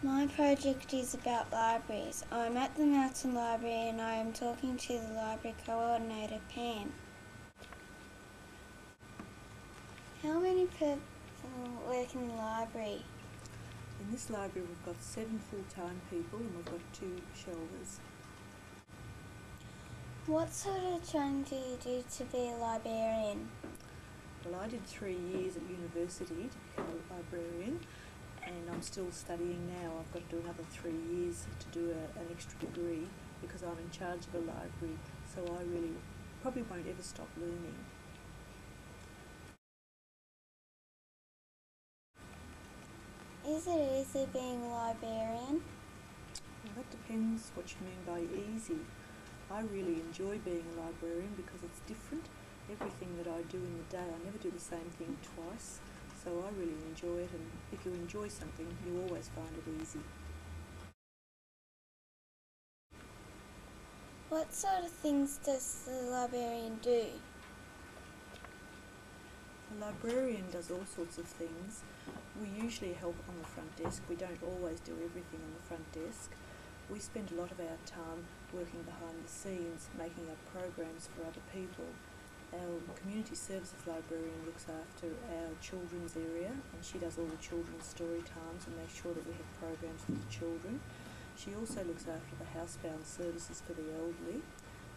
My project is about libraries. I'm at the Mountain Library and I am talking to the library coordinator, Pam. How many people work in the library? In this library we've got 7 full-time people and we've got 2 shelvers. What sort of training do you do to be a librarian? Well, I did 3 years at university to become a librarian, and I'm still studying now. I've got to do another 3 years to do an extra degree because I'm in charge of a library, so I really probably won't ever stop learning. Is it easy being a librarian? Well, that depends what you mean by easy. I really enjoy being a librarian because it's different. Everything that I do in the day, I never do the same thing twice, so I really enjoy it, and if you enjoy something, you always find it easy. What sort of things does the librarian do? The librarian does all sorts of things. We usually help on the front desk. We don't always do everything on the front desk. We spend a lot of our time working behind the scenes, making up programs for other people. Our community services librarian looks after our children's area, and she does all the children's story times and makes sure that we have programs for the children. She also looks after the housebound services for the elderly,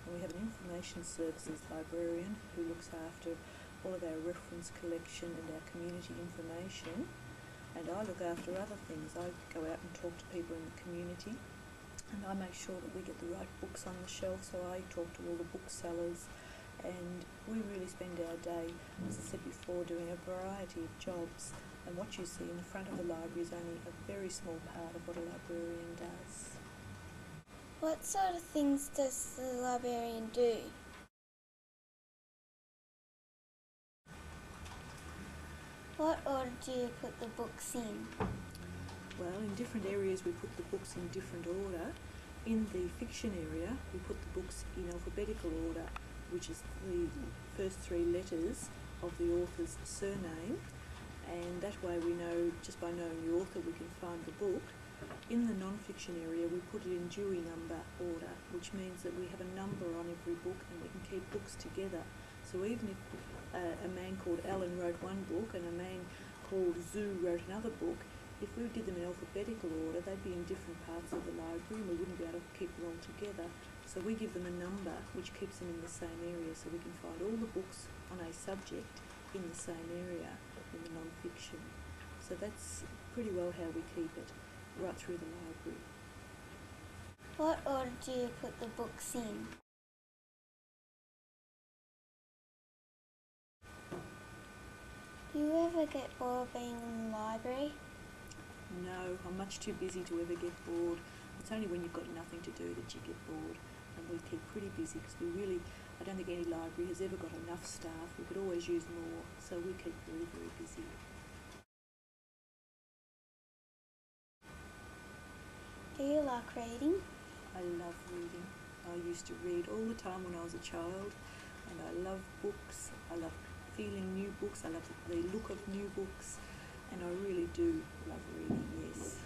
and we have an information services librarian who looks after all of our reference collection and our community information. And I look after other things. I go out and talk to people in the community, and I make sure that we get the right books on the shelf, so I talk to all the booksellers, and we really spend our day, as I said before, doing a variety of jobs, and what you see in the front of the library is only a very small part of what a librarian does. What sort of things does the librarian do? What order do you put the books in? Well, in different areas we put the books in different order. In the fiction area we put the books in alphabetical order, which is the first 3 letters of the author's surname, and that way we know, just by knowing the author, we can find the book. In the non-fiction area we put it in Dewey number order, which means that we have a number on every book and we can keep books together. So even if a man called Alan wrote one book and a man called Zoo wrote another book, if we did them in alphabetical order, they'd be in different parts of the library and we wouldn't be able to keep them all together. So we give them a number which keeps them in the same area, so we can find all the books on a subject in the same area in the non-fiction. So that's pretty well how we keep it right through the library. What order do you put the books in? Do you ever get bored being in the library? No, I'm much too busy to ever get bored. It's only when you've got nothing to do that you get bored, and we keep pretty busy because I don't think any library has ever got enough staff. We could always use more, so we keep very, very busy. Do you like reading? I love reading. I used to read all the time when I was a child, and I love books. I love feeling new books. I love the look of new books, and I really do love reading, yes.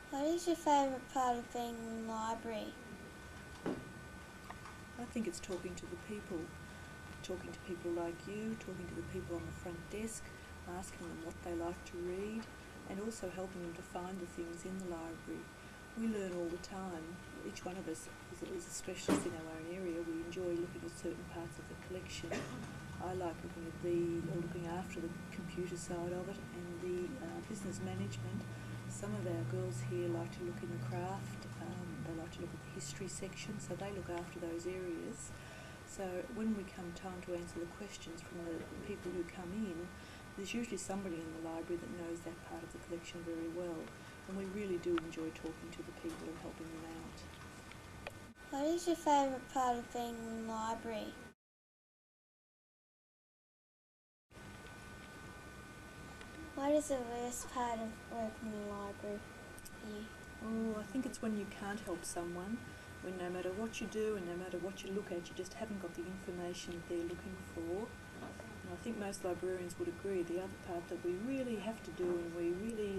What is your favourite part of being in the library? I think it's talking to the people like you, talking to the people on the front desk, asking them what they like to read, and also helping them to find the things in the library. We learn all the time. Each one of us is a specialist in our own area. We enjoy looking at certain parts of the collection. I like looking after the computer side of it and the business management. Some of our girls here like to look in the craft, they like to look at the history section, so they look after those areas. So when we come time to answer the questions from the people who come in, there's usually somebody in the library that knows that part of the collection very well, and we really do enjoy talking to the people and helping them out. What is your favourite part of being in the library? What is the worst part of working in the library? Oh, I think it's when you can't help someone, when no matter what you do and no matter what you look at, you just haven't got the information they're looking for. And I think most librarians would agree the other part that we really have to do, and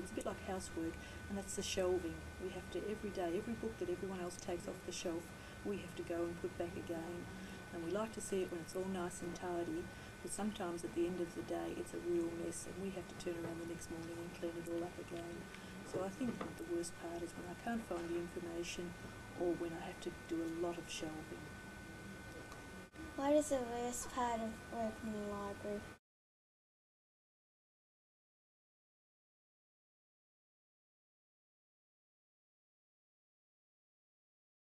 it's a bit like housework, and that's the shelving. We have to every day, every book that everyone else takes off the shelf, we have to go and put back again. And we like to see it when it's all nice and tidy, but sometimes at the end of the day it's a real mess, and we have to turn around the next morning and clean it all up again. So I think that the worst part is when I can't find the information, or when I have to do a lot of shelving. What is the worst part of working in the library?